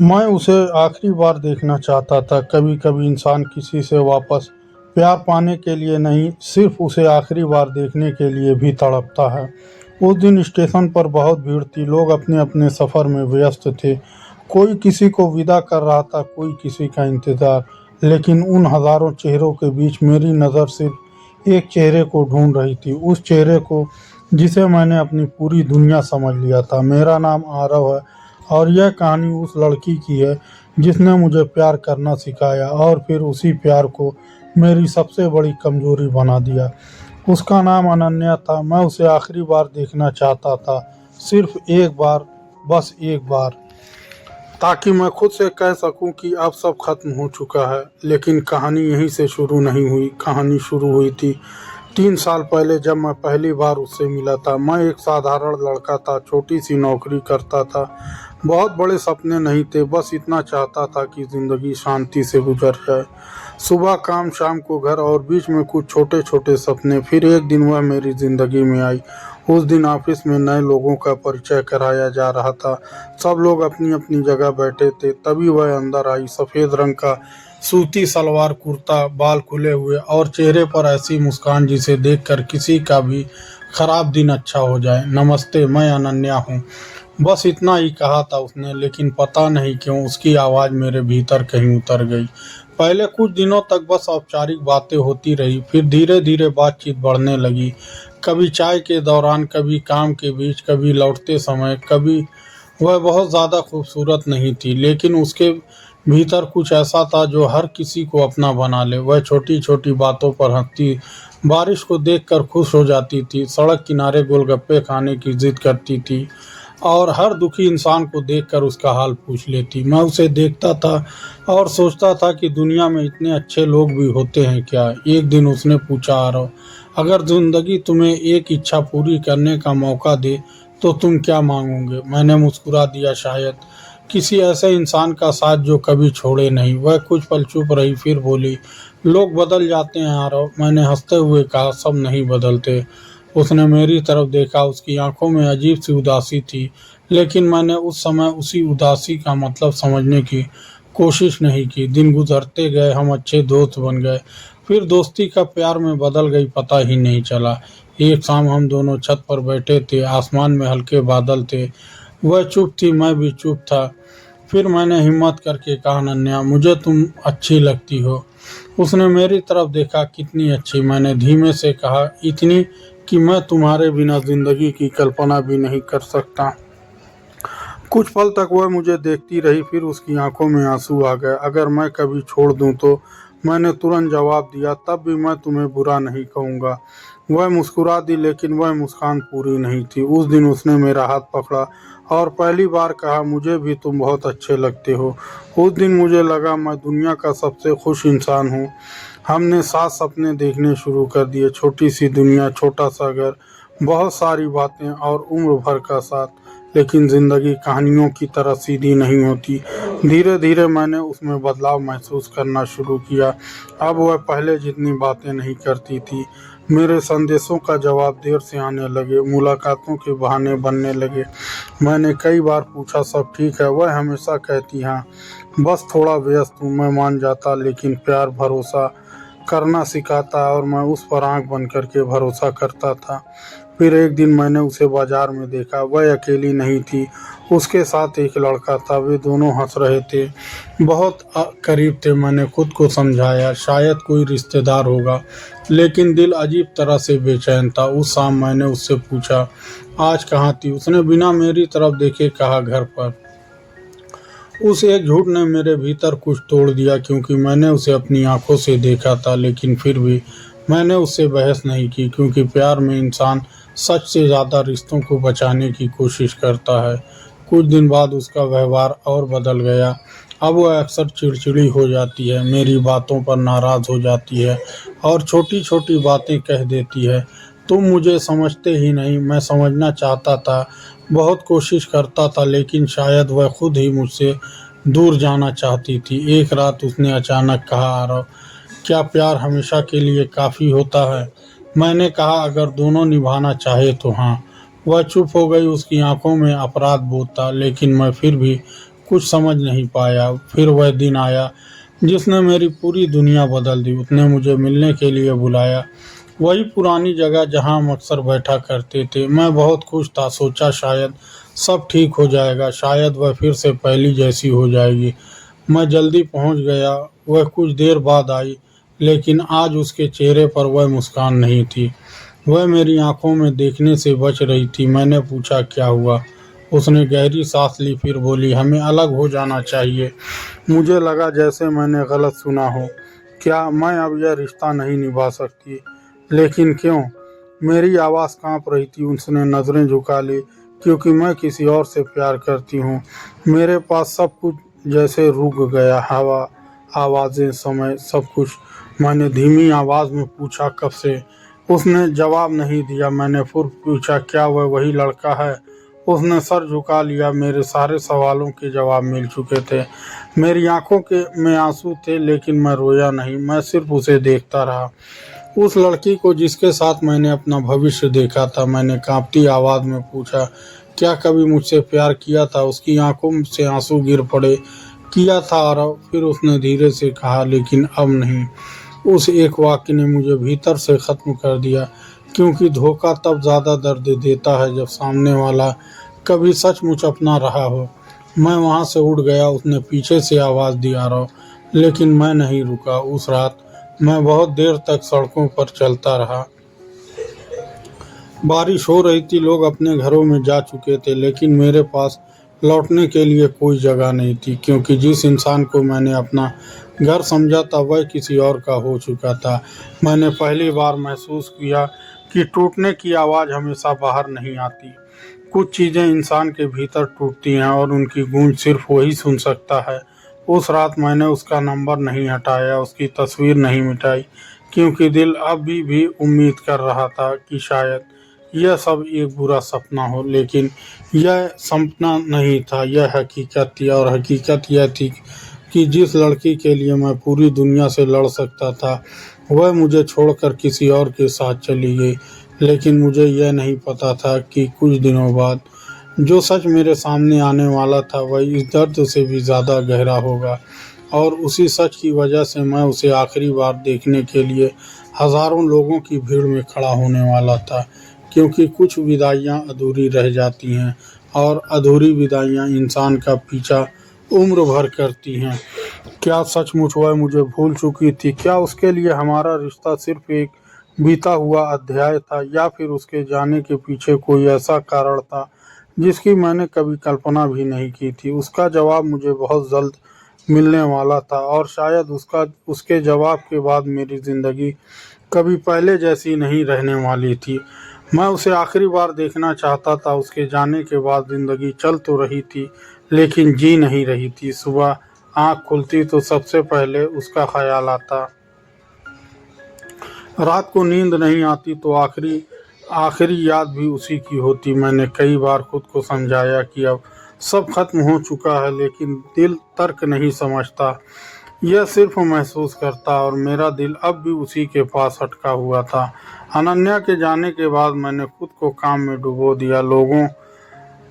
मैं उसे आखिरी बार देखना चाहता था। कभी-कभी इंसान किसी से वापस प्यार पाने के लिए नहीं, सिर्फ उसे आखिरी बार देखने के लिए भी तड़पता है। उस दिन स्टेशन पर बहुत भीड़ थी, लोग अपने-अपने सफ़र में व्यस्त थे। कोई किसी को विदा कर रहा था, कोई किसी का इंतज़ार। लेकिन उन हज़ारों चेहरों के बीच मेरी नज़र सिर्फ एक चेहरे को ढूंढ रही थी, उस चेहरे को जिसे मैंने अपनी पूरी दुनिया समझ लिया था। मेरा नाम आरव है और यह कहानी उस लड़की की है जिसने मुझे प्यार करना सिखाया और फिर उसी प्यार को मेरी सबसे बड़ी कमजोरी बना दिया। उसका नाम अनन्या था। मैं उसे आखिरी बार देखना चाहता था, सिर्फ एक बार, बस एक बार, ताकि मैं खुद से कह सकूं कि अब सब खत्म हो चुका है। लेकिन कहानी यहीं से शुरू नहीं हुई। कहानी शुरू हुई थी 3 साल पहले, जब मैं पहली बार उससे मिला था। मैं एक साधारण लड़का था, छोटी सी नौकरी करता था। बहुत बड़े सपने नहीं थे, बस इतना चाहता था कि ज़िंदगी शांति से गुजर जाए। सुबह काम, शाम को घर और बीच में कुछ छोटे छोटे सपने। फिर एक दिन वह मेरी ज़िंदगी में आई। उस दिन ऑफिस में नए लोगों का परिचय कराया जा रहा था। सब लोग अपनी अपनी जगह बैठे थे। तभी वह अंदर आई, सफ़ेद रंग का सूती सलवार कुर्ता, बाल खुले हुए और चेहरे पर ऐसी मुस्कान जिसे देखकर किसी का भी खराब दिन अच्छा हो जाए। नमस्ते, मैं अनन्या हूँ। बस इतना ही कहा था उसने, लेकिन पता नहीं क्यों उसकी आवाज़ मेरे भीतर कहीं उतर गई। पहले कुछ दिनों तक बस औपचारिक बातें होती रही, फिर धीरे धीरे बातचीत बढ़ने लगी। कभी चाय के दौरान, कभी काम के बीच, कभी लौटते समय। कभी वह बहुत ज़्यादा खूबसूरत नहीं थी, लेकिन उसके भीतर कुछ ऐसा था जो हर किसी को अपना बना ले। वह छोटी छोटी बातों पर हंसती, बारिश को देखकर खुश हो जाती थी, सड़क किनारे गोलगप्पे खाने की जिद करती थी और हर दुखी इंसान को देखकर उसका हाल पूछ लेती। मैं उसे देखता था और सोचता था कि दुनिया में इतने अच्छे लोग भी होते हैं क्या। एक दिन उसने पूछा, आरव, अगर ज़िंदगी तुम्हें एक इच्छा पूरी करने का मौका दे तो तुम क्या मांगोगे? मैंने मुस्कुरा दिया, शायद किसी ऐसे इंसान का साथ जो कभी छोड़े नहीं। वह कुछ पल चुप रही, फिर बोली, लोग बदल जाते हैं आरव। मैंने हंसते हुए कहा, सब नहीं बदलते। उसने मेरी तरफ देखा, उसकी आंखों में अजीब सी उदासी थी, लेकिन मैंने उस समय उसी उदासी का मतलब समझने की कोशिश नहीं की। दिन गुजरते गए, हम अच्छे दोस्त बन गए। फिर दोस्ती का प्यार में बदल गई, पता ही नहीं चला। एक शाम हम दोनों छत पर बैठे थे, आसमान में हल्के बादल थे। वह चुप थी, मैं भी चुप था। फिर मैंने हिम्मत करके कहा, अनन्या, मुझे तुम अच्छी लगती हो। उसने मेरी तरफ देखा, कितनी अच्छी? मैंने धीमे से कहा, इतनी कि मैं तुम्हारे बिना जिंदगी की कल्पना भी नहीं कर सकता। कुछ पल तक वह मुझे देखती रही, फिर उसकी आंखों में आंसू आ गए। अगर मैं कभी छोड़ दूं तो? मैंने तुरंत जवाब दिया, तब भी मैं तुम्हें बुरा नहीं कहूँगा। वह मुस्कुरा दी, लेकिन वह मुस्कान पूरी नहीं थी। उस दिन उसने मेरा हाथ पकड़ा और पहली बार कहा, मुझे भी तुम बहुत अच्छे लगते हो। उस दिन मुझे लगा मैं दुनिया का सबसे खुश इंसान हूँ। हमने साथ सपने देखने शुरू कर दिए, छोटी सी दुनिया, छोटा सा घर, बहुत सारी बातें और उम्र भर का साथ। लेकिन ज़िंदगी कहानियों की तरह सीधी नहीं होती। धीरे धीरे मैंने उसमें बदलाव महसूस करना शुरू किया। अब वह पहले जितनी बातें नहीं करती थी। मेरे संदेशों का जवाब देर से आने लगे, मुलाकातों के बहाने बनने लगे। मैंने कई बार पूछा, सब ठीक है? वह हमेशा कहती, हाँ, बस थोड़ा व्यस्त हूँ। मैं मान जाता, लेकिन प्यार भरोसा करना सिखाता और मैं उस पर आंख बंद करके भरोसा करता था। फिर एक दिन मैंने उसे बाजार में देखा। वह अकेली नहीं थी, उसके साथ एक लड़का था। वे दोनों हंस रहे थे, बहुत करीब थे। मैंने खुद को समझाया, शायद कोई रिश्तेदार होगा, लेकिन दिल अजीब तरह से बेचैन था। उस शाम मैंने उससे पूछा, आज कहाँ थी? उसने बिना मेरी तरफ देखे कहा, घर पर। उस एक झूठ ने मेरे भीतर कुछ तोड़ दिया, क्योंकि मैंने उसे अपनी आंखों से देखा था। लेकिन फिर भी मैंने उससे बहस नहीं की, क्योंकि प्यार में इंसान सच से ज़्यादा रिश्तों को बचाने की कोशिश करता है। कुछ दिन बाद उसका व्यवहार और बदल गया। अब वह अक्सर चिड़चिड़ी हो जाती है, मेरी बातों पर नाराज़ हो जाती है और छोटी छोटी बातें कह देती है, तुम मुझे समझते ही नहीं। मैं समझना चाहता था, बहुत कोशिश करता था, लेकिन शायद वह खुद ही मुझसे दूर जाना चाहती थी। एक रात उसने अचानक कहा, आरव, क्या प्यार हमेशा के लिए काफ़ी होता है? मैंने कहा, अगर दोनों निभाना चाहे तो हाँ। वह चुप हो गई, उसकी आंखों में अपराध बोध था, लेकिन मैं फिर भी कुछ समझ नहीं पाया। फिर वह दिन आया जिसने मेरी पूरी दुनिया बदल दी। उसने मुझे मिलने के लिए बुलाया, वही पुरानी जगह जहां हम अक्सर बैठा करते थे। मैं बहुत खुश था, सोचा शायद सब ठीक हो जाएगा, शायद वह फिर से पहली जैसी हो जाएगी। मैं जल्दी पहुंच गया। वह कुछ देर बाद आई, लेकिन आज उसके चेहरे पर वह मुस्कान नहीं थी। वह मेरी आंखों में देखने से बच रही थी। मैंने पूछा, क्या हुआ? उसने गहरी सांस ली, फिर बोली, हमें अलग हो जाना चाहिए। मुझे लगा जैसे मैंने गलत सुना हो। क्या मैं अब यह रिश्ता नहीं निभा सकती? लेकिन क्यों? मेरी आवाज़ कांप रही थी। उसने नज़रें झुका ली, क्योंकि मैं किसी और से प्यार करती हूँ। मेरे पास सब कुछ जैसे रुक गया, हवा, आवाज़ें, समय, सब कुछ। मैंने धीमी आवाज़ में पूछा, कब से? उसने जवाब नहीं दिया। मैंने फिर पूछा, क्या वह वही लड़का है? उसने सर झुका लिया। मेरे सारे सवालों के जवाब मिल चुके थे। मेरी आंखों के में आंसू थे, लेकिन मैं रोया नहीं। मैं सिर्फ उसे देखता रहा, उस लड़की को जिसके साथ मैंने अपना भविष्य देखा था। मैंने कांपती आवाज़ में पूछा, क्या कभी मुझसे प्यार किया था? उसकी आंखों से आंसू गिर पड़े। किया था आरव, फिर उसने धीरे से कहा, लेकिन अब नहीं। उस एक वाक्य ने मुझे भीतर से ख़त्म कर दिया, क्योंकि धोखा तब ज़्यादा दर्द देता है जब सामने वाला कभी सचमुच अपना रहा हो। मैं वहाँ से उठ गया। उसने पीछे से आवाज़ दी, आरव, लेकिन मैं नहीं रुका। उस रात मैं बहुत देर तक सड़कों पर चलता रहा। बारिश हो रही थी, लोग अपने घरों में जा चुके थे, लेकिन मेरे पास लौटने के लिए कोई जगह नहीं थी, क्योंकि जिस इंसान को मैंने अपना घर समझा था वह किसी और का हो चुका था। मैंने पहली बार महसूस किया कि टूटने की आवाज़ हमेशा बाहर नहीं आती। कुछ चीज़ें इंसान के भीतर टूटती हैं और उनकी गूंज सिर्फ वही सुन सकता है। उस रात मैंने उसका नंबर नहीं हटाया, उसकी तस्वीर नहीं मिटाई, क्योंकि दिल अभी भी उम्मीद कर रहा था कि शायद यह सब एक बुरा सपना हो। लेकिन यह सपना नहीं था, यह हकीकत थी। और हकीकत यह थी कि जिस लड़की के लिए मैं पूरी दुनिया से लड़ सकता था, वह मुझे छोड़कर किसी और के साथ चली गई। लेकिन मुझे यह नहीं पता था कि कुछ दिनों बाद जो सच मेरे सामने आने वाला था वह इस दर्द से भी ज़्यादा गहरा होगा। और उसी सच की वजह से मैं उसे आखिरी बार देखने के लिए हज़ारों लोगों की भीड़ में खड़ा होने वाला था, क्योंकि कुछ विदाइयाँ अधूरी रह जाती हैं, और अधूरी विदाइयाँ इंसान का पीछा उम्र भर करती हैं। क्या सचमुच वह मुझे भूल चुकी थी? क्या उसके लिए हमारा रिश्ता सिर्फ एक बीता हुआ अध्याय था, या फिर उसके जाने के पीछे कोई ऐसा कारण था जिसकी मैंने कभी कल्पना भी नहीं की थी? उसका जवाब मुझे बहुत जल्द मिलने वाला था, और शायद उसके जवाब के बाद मेरी ज़िंदगी कभी पहले जैसी नहीं रहने वाली थी। मैं उसे आखिरी बार देखना चाहता था। उसके जाने के बाद ज़िंदगी चल तो रही थी, लेकिन जी नहीं रही थी। सुबह आँख खुलती तो सबसे पहले उसका ख्याल आता। रात को नींद नहीं आती तो आखिरी आखिरी याद भी उसी की होती। मैंने कई बार खुद को समझाया कि अब सब खत्म हो चुका है, लेकिन दिल तर्क नहीं समझता, यह सिर्फ महसूस करता। और मेरा दिल अब भी उसी के पास अटका हुआ था। अनन्या के जाने के बाद मैंने खुद को काम में डुबो दिया। लोगों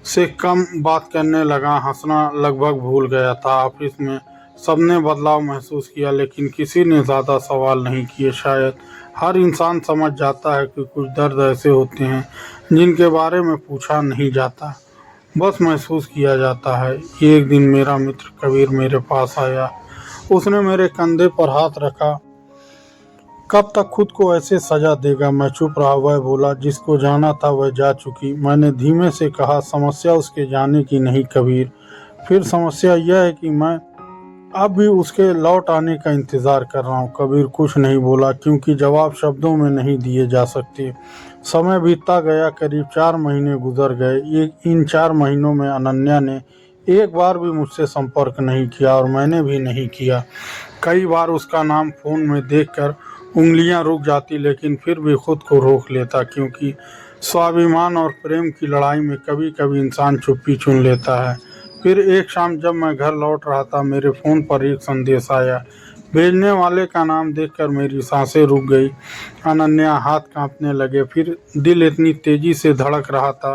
से कम बात करने लगा, हंसना लगभग भूल गया था। ऑफिस में सबने बदलाव महसूस किया, लेकिन किसी ने ज़्यादा सवाल नहीं किए। शायद हर इंसान समझ जाता है कि कुछ दर्द ऐसे होते हैं जिनके बारे में पूछा नहीं जाता, बस महसूस किया जाता है। एक दिन मेरा मित्र कबीर मेरे पास आया। उसने मेरे कंधे पर हाथ रखा। कब तक खुद को ऐसे सजा देगा? मैं चुप रहा। वह बोला, जिसको जाना था वह जा चुकी। मैंने धीमे से कहा, समस्या उसके जाने की नहीं कबीर, फिर समस्या यह है कि मैं अब भी उसके लौट आने का इंतज़ार कर रहा हूँ। कबीर कुछ नहीं बोला, क्योंकि जवाब शब्दों में नहीं दिए जा सकते। समय बीतता गया, करीब 4 महीने गुजर गए। इन 4 महीनों में अनन्या ने एक बार भी मुझसे संपर्क नहीं किया, और मैंने भी नहीं किया। कई बार उसका नाम फ़ोन में देखकर उंगलियां रुक जाती, लेकिन फिर भी खुद को रोक लेता, क्योंकि स्वाभिमान और प्रेम की लड़ाई में कभी कभी इंसान चुप्पी चुन लेता है। फिर एक शाम जब मैं घर लौट रहा था, मेरे फ़ोन पर एक संदेश आया। भेजने वाले का नाम देखकर मेरी सांसें रुक गई। अनन्या। हाथ कांपने लगे, फिर दिल इतनी तेज़ी से धड़क रहा था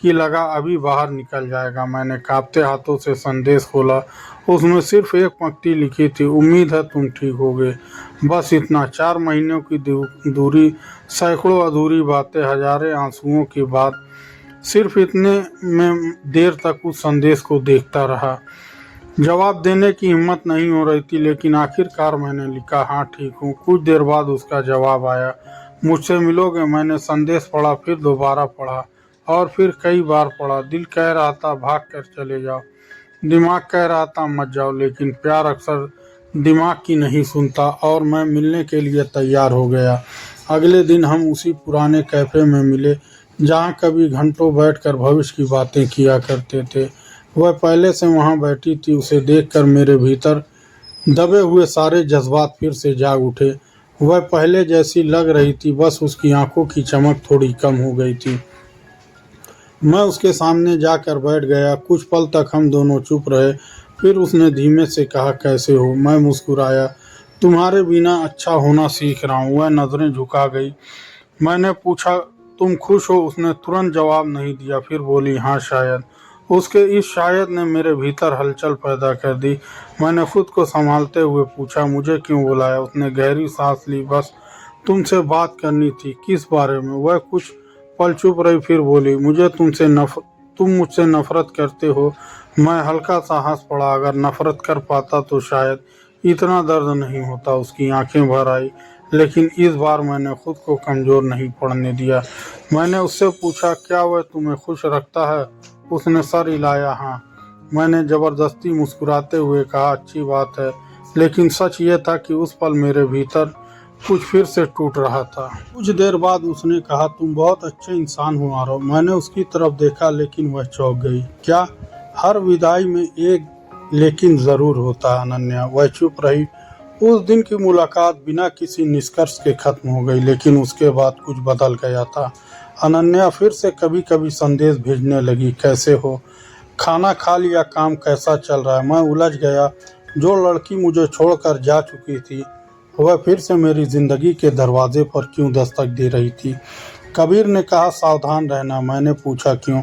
कि लगा अभी बाहर निकल जाएगा। मैंने कांपते हाथों से संदेश खोला। उसमें सिर्फ एक पंक्ति लिखी थी, उम्मीद है तुम ठीक होगे। बस इतना। 4 महीनों की दूरी, सैकड़ों अधूरी बातें, हजारों आंसुओं की बात। सिर्फ इतने में देर तक उस संदेश को देखता रहा। जवाब देने की हिम्मत नहीं हो रही थी, लेकिन आखिरकार मैंने लिखा, हाँ ठीक हूँ। कुछ देर बाद उसका जवाब आया, मुझसे मिलोगे। मैंने संदेश पढ़ा, फिर दोबारा पढ़ा और फिर कई बार पढ़ा। दिल कह रहा था भाग कर चले जाओ, दिमाग कह रहा था मत जाओ, लेकिन प्यार अक्सर दिमाग की नहीं सुनता और मैं मिलने के लिए तैयार हो गया। अगले दिन हम उसी पुराने कैफे में मिले जहाँ कभी घंटों बैठकर भविष्य की बातें किया करते थे। वह पहले से वहाँ बैठी थी। उसे देखकर मेरे भीतर दबे हुए सारे जज्बात फिर से जाग उठे। वह पहले जैसी लग रही थी, बस उसकी आंखों की चमक थोड़ी कम हो गई थी। मैं उसके सामने जाकर बैठ गया। कुछ पल तक हम दोनों चुप रहे। फिर उसने धीमे से कहा, कैसे हो? मैं मुस्कुराया, तुम्हारे बिना अच्छा होना सीख रहा हूँ। वह नज़रें झुका गई। मैंने पूछा, तुम खुश हो? उसने तुरंत जवाब नहीं दिया, फिर बोली, हाँ शायद। उसके इस शायद ने मेरे भीतर हलचल पैदा कर दी। मैंने खुद को संभालते हुए पूछा, मुझे क्यों बुलाया? उसने गहरी सांस ली, बस तुमसे बात करनी थी। किस बारे में? वह कुछ पल चुप रही, फिर बोली, तुम मुझसे नफरत करते हो। मैं हल्का सा हंस पड़ा। अगर नफरत कर पाता तो शायद इतना दर्द नहीं होता। उसकी आंखें भर आई, लेकिन इस बार मैंने खुद को कमज़ोर नहीं पड़ने दिया। मैंने उससे पूछा, क्या वह तुम्हें खुश रखता है? उसने सर हिलाया, हाँ। मैंने ज़बरदस्ती मुस्कुराते हुए कहा, अच्छी बात है। लेकिन सच ये था कि उस पल मेरे भीतर कुछ फिर से टूट रहा था। कुछ देर बाद उसने कहा, तुम बहुत अच्छे इंसान हो आरव। मैंने उसकी तरफ देखा, लेकिन वह चौंक गई। क्या? हर विदाई में एक लेकिन ज़रूर होता है अनन्या। वह चुप रही। उस दिन की मुलाकात बिना किसी निष्कर्ष के खत्म हो गई, लेकिन उसके बाद कुछ बदल गया था। अनन्या फिर से कभी कभी संदेश भेजने लगी, कैसे हो, खाना खा लिया, काम कैसा चल रहा है। मैं उलझ गया। जो लड़की मुझे छोड़कर जा चुकी थी, वह फिर से मेरी जिंदगी के दरवाजे पर क्यों दस्तक दे रही थी? कबीर ने कहा, सावधान रहना। मैंने पूछा, क्यों?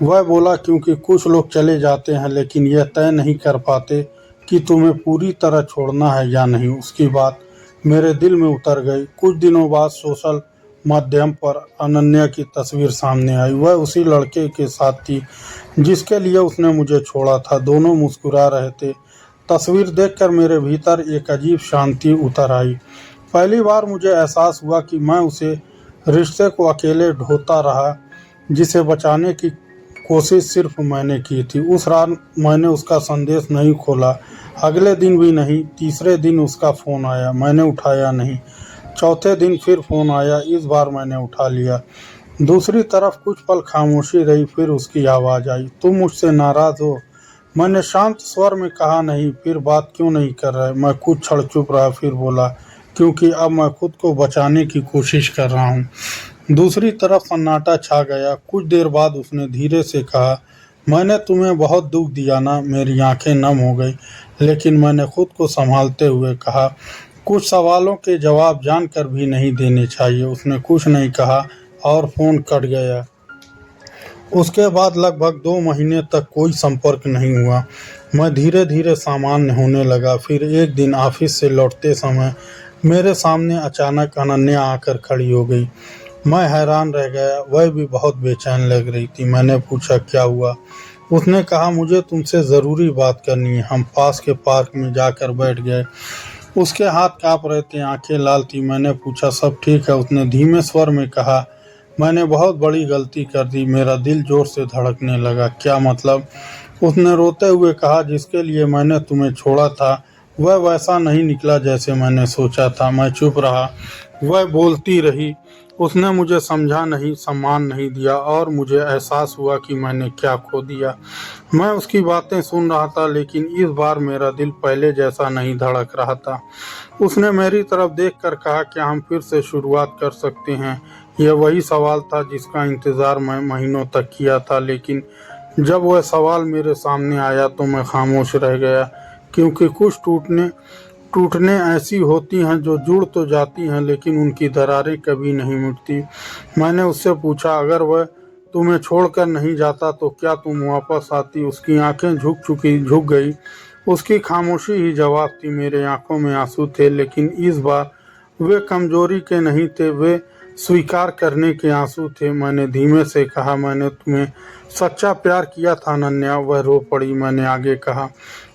वह बोला, क्योंकि कुछ लोग चले जाते हैं, लेकिन यह तय नहीं कर पाते कि तुम्हें पूरी तरह छोड़ना है या नहीं। उसकी बात मेरे दिल में उतर गई। कुछ दिनों बाद सोशल माध्यम पर अनन्या की तस्वीर सामने आई। वह उसी लड़के के साथ थी जिसके लिए उसने मुझे छोड़ा था। दोनों मुस्कुरा रहे थे। तस्वीर देखकर मेरे भीतर एक अजीब शांति उतर आई। पहली बार मुझे एहसास हुआ कि मैं उसे रिश्ते को अकेले ढोता रहा, जिसे बचाने की कोशिश सिर्फ मैंने की थी। उस रात मैंने उसका संदेश नहीं खोला, अगले दिन भी नहीं। तीसरे दिन उसका फ़ोन आया, मैंने उठाया नहीं। चौथे दिन फिर फ़ोन आया, इस बार मैंने उठा लिया। दूसरी तरफ कुछ पल खामोशी रही, फिर उसकी आवाज़ आई, तुम मुझसे नाराज़ हो? मैंने शांत स्वर में कहा, नहीं। फिर बात क्यों नहीं कर रहे? मैं कुछ क्षण चुप रहा, फिर बोला, क्योंकि अब मैं खुद को बचाने की कोशिश कर रहा हूँ। दूसरी तरफ सन्नाटा छा गया। कुछ देर बाद उसने धीरे से कहा, मैंने तुम्हें बहुत दुख दिया ना? मेरी आंखें नम हो गई, लेकिन मैंने खुद को संभालते हुए कहा, कुछ सवालों के जवाब जानकर भी नहीं देने चाहिए। उसने कुछ नहीं कहा और फ़ोन कट गया। उसके बाद लगभग 2 महीने तक कोई संपर्क नहीं हुआ। मैं धीरे धीरे सामान्य होने लगा। फिर एक दिन ऑफिस से लौटते समय मेरे सामने अचानक अनन्या आकर खड़ी हो गई। मैं हैरान रह गया। वह भी बहुत बेचैन लग रही थी। मैंने पूछा, क्या हुआ? उसने कहा, मुझे तुमसे ज़रूरी बात करनी है। हम पास के पार्क में जाकर बैठ गए। उसके हाथ काँप रहे थे, आंखें लाल थी। मैंने पूछा, सब ठीक है? उसने धीमे स्वर में कहा, मैंने बहुत बड़ी गलती कर दी। मेरा दिल जोर से धड़कने लगा। क्या मतलब? उसने रोते हुए कहा, जिसके लिए मैंने तुम्हें छोड़ा था वह वैसा नहीं निकला जैसे मैंने सोचा था। मैं चुप रहा। वह बोलती रही। उसने मुझे समझा नहीं, सम्मान नहीं दिया और मुझे एहसास हुआ कि मैंने क्या खो दिया। मैं उसकी बातें सुन रहा था, लेकिन इस बार मेरा दिल पहले जैसा नहीं धड़क रहा था। उसने मेरी तरफ देखकर कहा, क्या हम फिर से शुरुआत कर सकते हैं? यह वही सवाल था जिसका इंतज़ार मैं महीनों तक किया था, लेकिन जब वह सवाल मेरे सामने आया तो मैं खामोश रह गया, क्योंकि कुछ टूटने ऐसी होती हैं जो जुड़ तो जाती हैं, लेकिन उनकी दरारें कभी नहीं मिटती। मैंने उससे पूछा, अगर वह तुम्हें छोड़कर नहीं जाता तो क्या तुम वापस आती। उसकी आंखें झुक गई। उसकी खामोशी ही जवाब थी। मेरे आंखों में आंसू थे, लेकिन इस बार वे कमजोरी के नहीं थे, वे स्वीकार करने के आंसू थे। मैंने धीमे से कहा, मैंने तुम्हें सच्चा प्यार किया था अनन्या। वह रो पड़ी। मैंने आगे कहा,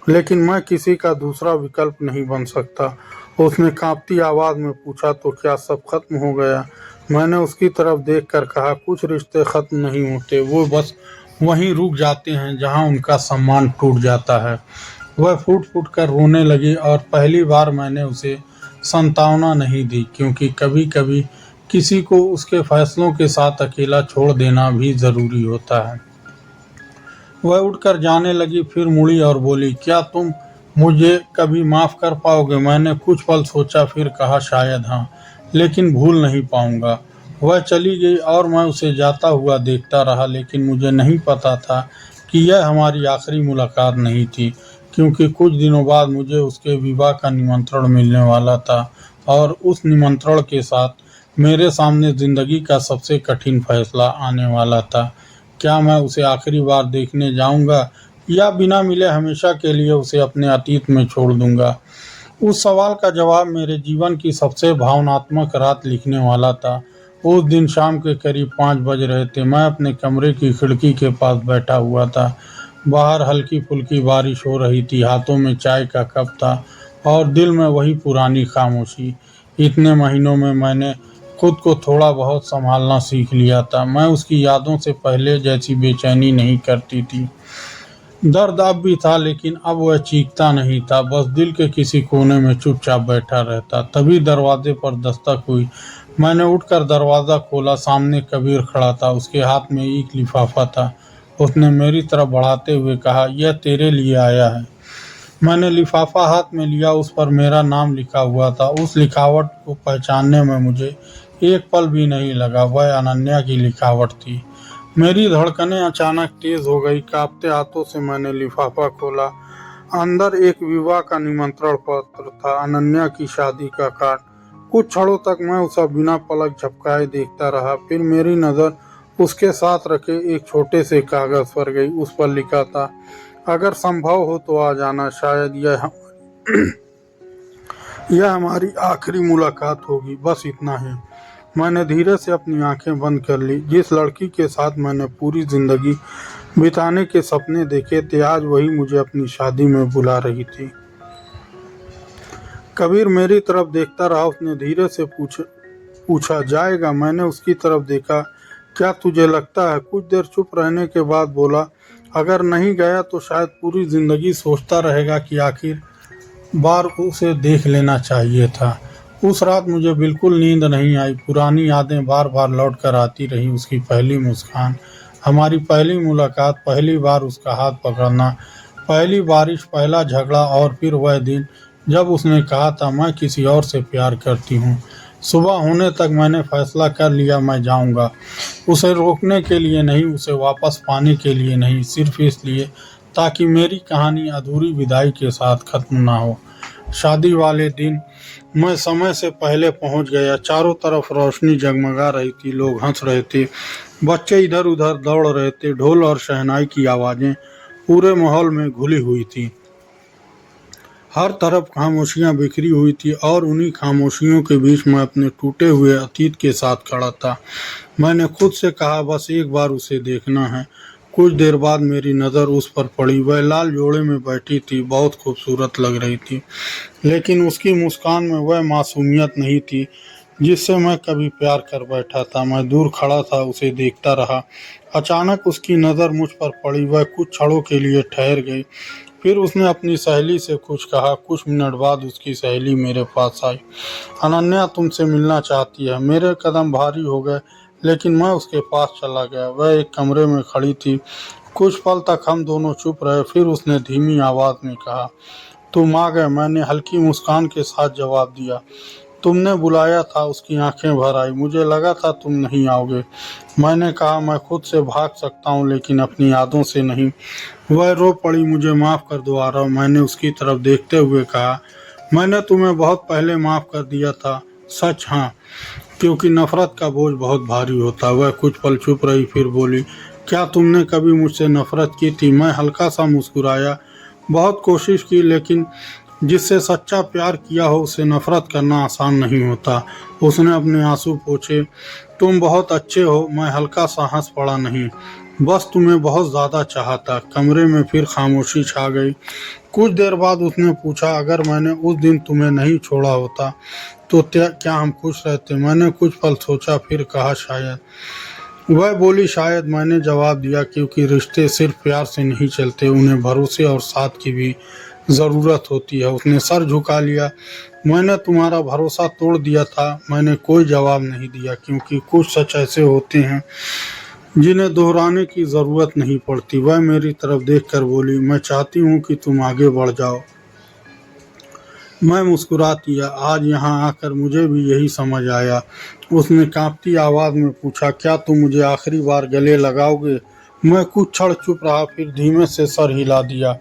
लेकिन मैं किसी का दूसरा विकल्प नहीं बन सकता। उसने कांपती आवाज में पूछा, तो क्या सब खत्म हो गया। मैंने उसकी तरफ देखकर कहा, कुछ रिश्ते खत्म नहीं होते, वो बस वहीं रुक जाते हैं जहां उनका सम्मान टूट जाता है। वह फूट फूट कर रोने लगी और पहली बार मैंने उसे सांत्वना नहीं दी, क्योंकि कभी कभी किसी को उसके फैसलों के साथ अकेला छोड़ देना भी जरूरी होता है। वह उठकर जाने लगी, फिर मुड़ी और बोली, क्या तुम मुझे कभी माफ कर पाओगे। मैंने कुछ पल सोचा, फिर कहा, शायद हाँ, लेकिन भूल नहीं पाऊंगा। वह चली गई और मैं उसे जाता हुआ देखता रहा, लेकिन मुझे नहीं पता था कि यह हमारी आखिरी मुलाकात नहीं थी, क्योंकि कुछ दिनों बाद मुझे उसके विवाह का निमंत्रण मिलने वाला था और उस निमंत्रण के साथ मेरे सामने जिंदगी का सबसे कठिन फैसला आने वाला था। क्या मैं उसे आखिरी बार देखने जाऊंगा या बिना मिले हमेशा के लिए उसे अपने अतीत में छोड़ दूंगा। उस सवाल का जवाब मेरे जीवन की सबसे भावनात्मक रात लिखने वाला था। उस दिन शाम के करीब 5 बज रहे थे। मैं अपने कमरे की खिड़की के पास बैठा हुआ था। बाहर हल्की फुल्की बारिश हो रही थी, हाथों में चाय का कप था और दिल में वही पुरानी खामोशी। इतने महीनों में मैंने खुद को थोड़ा बहुत संभालना सीख लिया था। मैं उसकी यादों से पहले जैसी बेचैनी नहीं करती थी। दर्द अब भी था, लेकिन अब वह चीखता नहीं था, बस दिल के किसी कोने में चुपचाप बैठा रहता। तभी दरवाजे पर दस्तक हुई। मैंने उठकर दरवाज़ा खोला। सामने कबीर खड़ा था, उसके हाथ में एक लिफाफा था। उसने मेरी तरफ बढ़ाते हुए कहा, यह तेरे लिए आया है। मैंने लिफाफा हाथ में लिया। उस पर मेरा नाम लिखा हुआ था। उस लिखावट को पहचानने में मुझे एक पल भी नहीं लगा। वह अनन्या की लिखावट थी। मेरी धड़कनें अचानक तेज हो गई। कांपते हाथों से मैंने लिफाफा खोला। अंदर एक विवाह का निमंत्रण पत्र था, अनन्या की शादी का कार्ड। कुछ क्षणों तक मैं उसे बिना पलक झपकाए देखता रहा। फिर मेरी नज़र उसके साथ रखे एक छोटे से कागज पर गई। उस पर लिखा था, अगर संभव हो तो आ जाना, शायद यह हमारी आखिरी मुलाकात होगी। बस इतना ही। मैंने धीरे से अपनी आंखें बंद कर ली। जिस लड़की के साथ मैंने पूरी जिंदगी बिताने के सपने देखे थे, आज वही मुझे अपनी शादी में बुला रही थी। कबीर मेरी तरफ देखता रहा। उसने धीरे से पूछा, जाएगा। मैंने उसकी तरफ देखा। क्या तुझे लगता है। कुछ देर चुप रहने के बाद बोला, अगर नहीं गया तो शायद पूरी जिंदगी सोचता रहेगा कि आखिर बार उसे देख लेना चाहिए था। उस रात मुझे बिल्कुल नींद नहीं आई। पुरानी यादें बार बार लौट कर आती रही। उसकी पहली मुस्कान, हमारी पहली मुलाकात, पहली बार उसका हाथ पकड़ना, पहली बारिश, पहला झगड़ा और फिर वह दिन जब उसने कहा था, मैं किसी और से प्यार करती हूँ। सुबह होने तक मैंने फैसला कर लिया, मैं जाऊँगा। उसे रोकने के लिए नहीं, उसे वापस पाने के लिए नहीं, सिर्फ इसलिए ताकि मेरी कहानी अधूरी विदाई के साथ खत्म ना हो। शादी वाले दिन मैं समय से पहले पहुंच गया। चारों तरफ रोशनी जगमगा रही थी, लोग हंस रहे थे, बच्चे इधर उधर दौड़ रहे थे, ढोल और शहनाई की आवाज़ें पूरे माहौल में घुली हुई थी। हर तरफ खामोशियां बिखरी हुई थी और उन्हीं खामोशियों के बीच मैं अपने टूटे हुए अतीत के साथ खड़ा था। मैंने खुद से कहा, बस एक बार उसे देखना है। कुछ देर बाद मेरी नज़र उस पर पड़ी। वह लाल जोड़े में बैठी थी, बहुत खूबसूरत लग रही थी, लेकिन उसकी मुस्कान में वह मासूमियत नहीं थी जिससे मैं कभी प्यार कर बैठा था। मैं दूर खड़ा था, उसे देखता रहा। अचानक उसकी नज़र मुझ पर पड़ी। वह कुछ क्षणों के लिए ठहर गई, फिर उसने अपनी सहेली से कुछ कहा। कुछ मिनट बाद उसकी सहेली मेरे पास आई। अनन्या तुमसे मिलना चाहती है। मेरे कदम भारी हो गए, लेकिन मैं उसके पास चला गया। वह एक कमरे में खड़ी थी। कुछ पल तक हम दोनों चुप रहे। फिर उसने धीमी आवाज़ में कहा, तुम आ गए। मैंने हल्की मुस्कान के साथ जवाब दिया, तुमने बुलाया था। उसकी आंखें भर आई। मुझे लगा था तुम नहीं आओगे। मैंने कहा, मैं खुद से भाग सकता हूँ, लेकिन अपनी यादों से नहीं। वह रो पड़ी। मुझे माफ़ कर दो आरव। मैंने उसकी तरफ देखते हुए कहा, मैंने तुम्हें बहुत पहले माफ़ कर दिया था। सच हाँ, क्योंकि नफरत का बोझ बहुत भारी होता। वह कुछ पल चुप रही, फिर बोली, क्या तुमने कभी मुझसे नफरत की थी? मैं हल्का सा मुस्कुराया। बहुत कोशिश की, लेकिन जिससे सच्चा प्यार किया हो उसे नफरत करना आसान नहीं होता। उसने अपने आंसू पोंछे। तुम बहुत अच्छे हो। मैं हल्का सा हंस पड़ा। नहीं, बस तुम्हें बहुत ज्यादा चाहा था। कमरे में फिर खामोशी छा गई। कुछ देर बाद उसने पूछा, अगर मैंने उस दिन तुम्हें नहीं छोड़ा होता तो क्या हम खुश रहते? मैंने कुछ पल सोचा, फिर कहा, शायद। वह बोली, शायद। मैंने जवाब दिया, क्योंकि रिश्ते सिर्फ प्यार से नहीं चलते, उन्हें भरोसे और साथ की भी ज़रूरत होती है। उसने सर झुका लिया। मैंने तुम्हारा भरोसा तोड़ दिया था। मैंने कोई जवाब नहीं दिया, क्योंकि कुछ सच ऐसे होते हैं जिन्हें दोहराने की ज़रूरत नहीं पड़ती। वह मेरी तरफ देखकर बोली, मैं चाहती हूँ कि तुम आगे बढ़ जाओ। मैं मुस्कुरा दिया। आज यहाँ आकर मुझे भी यही समझ आया। उसने कांपती आवाज़ में पूछा, क्या तुम मुझे आखिरी बार गले लगाओगे? मैं कुछ क्षण चुप रहा, फिर धीमे से सर हिला दिया।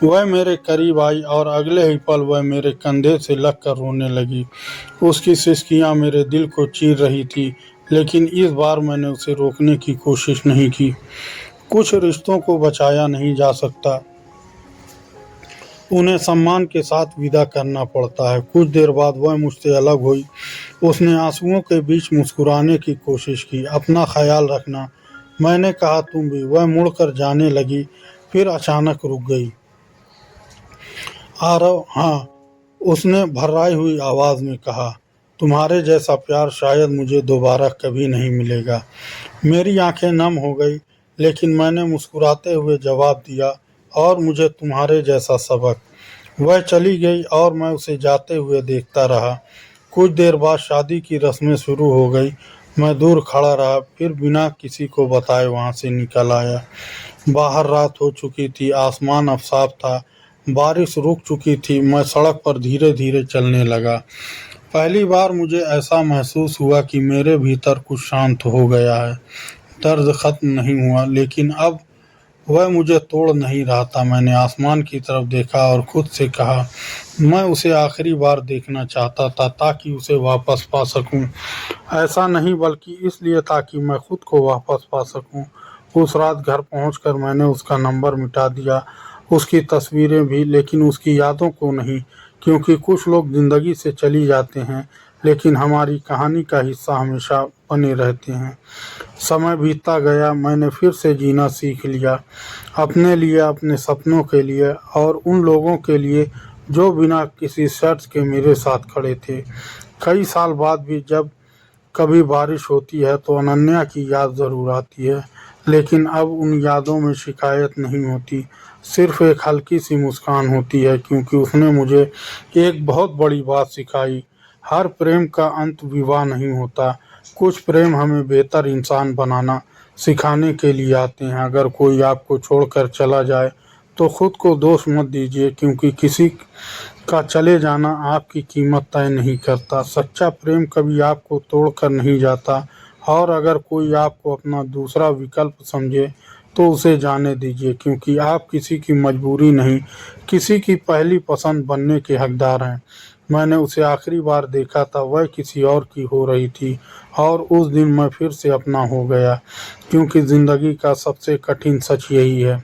वह मेरे करीब आई और अगले ही पल वह मेरे कंधे से लगकर रोने लगी। उसकी सिसकियां मेरे दिल को चीर रही थी, लेकिन इस बार मैंने उसे रोकने की कोशिश नहीं की। कुछ रिश्तों को बचाया नहीं जा सकता, उन्हें सम्मान के साथ विदा करना पड़ता है। कुछ देर बाद वह मुझसे अलग हुई। उसने आंसुओं के बीच मुस्कुराने की कोशिश की। अपना ख्याल रखना। मैंने कहा, तुम भी। वह मुड़कर जाने लगी, फिर अचानक रुक गई। आरव, हाँ, उसने भर्राई हुई आवाज़ में कहा, तुम्हारे जैसा प्यार शायद मुझे दोबारा कभी नहीं मिलेगा। मेरी आंखें नम हो गई, लेकिन मैंने मुस्कुराते हुए जवाब दिया, और मुझे तुम्हारे जैसा सबक। वह चली गई और मैं उसे जाते हुए देखता रहा। कुछ देर बाद शादी की रस्में शुरू हो गई। मैं दूर खड़ा रहा, फिर बिना किसी को बताए वहाँ से निकल आया। बाहर रात हो चुकी थी, आसमान अब साफ था, बारिश रुक चुकी थी। मैं सड़क पर धीरे धीरे चलने लगा। पहली बार मुझे ऐसा महसूस हुआ कि मेरे भीतर कुछ शांत हो गया है। दर्द खत्म नहीं हुआ, लेकिन अब वह मुझे तोड़ नहीं रहा था। मैंने आसमान की तरफ देखा और खुद से कहा, मैं उसे आखिरी बार देखना चाहता था, ताकि उसे वापस पा सकूं। ऐसा नहीं, बल्कि इसलिए ताकि मैं खुद को वापस पा सकूं। उस रात घर पहुंचकर मैंने उसका नंबर मिटा दिया, उसकी तस्वीरें भी, लेकिन उसकी यादों को नहीं। क्योंकि कुछ लोग ज़िंदगी से चली जाते हैं, लेकिन हमारी कहानी का हिस्सा हमेशा बने रहते हैं। समय बीतता गया, मैंने फिर से जीना सीख लिया। अपने लिए, अपने सपनों के लिए, और उन लोगों के लिए जो बिना किसी शर्त के मेरे साथ खड़े थे। कई साल बाद भी जब कभी बारिश होती है तो अनन्या की याद ज़रूर आती है, लेकिन अब उन यादों में शिकायत नहीं होती, सिर्फ एक हल्की सी मुस्कान होती है। क्योंकि उसने मुझे एक बहुत बड़ी बात सिखाई, हर प्रेम का अंत विवाह नहीं होता। कुछ प्रेम हमें बेहतर इंसान बनाना सिखाने के लिए आते हैं। अगर कोई आपको छोड़कर चला जाए तो खुद को दोष मत दीजिए, क्योंकि किसी का चले जाना आपकी कीमत तय नहीं करता। सच्चा प्रेम कभी आपको तोड़कर नहीं जाता, और अगर कोई आपको अपना दूसरा विकल्प समझे तो उसे जाने दीजिए, क्योंकि आप किसी की मजबूरी नहीं, किसी की पहली पसंद बनने के हकदार हैं। मैंने उसे आखिरी बार देखा था, वह किसी और की हो रही थी, और उस दिन मैं फिर से अपना हो गया। क्योंकि ज़िंदगी का सबसे कठिन सच यही है,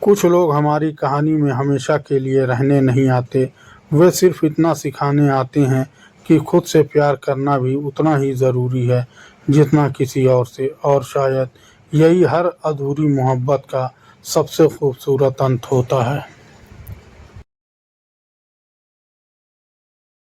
कुछ लोग हमारी कहानी में हमेशा के लिए रहने नहीं आते, वे सिर्फ इतना सिखाने आते हैं कि खुद से प्यार करना भी उतना ही ज़रूरी है जितना किसी और से। और शायद यही हर अधूरी मोहब्बत का सबसे खूबसूरत अंत होता है।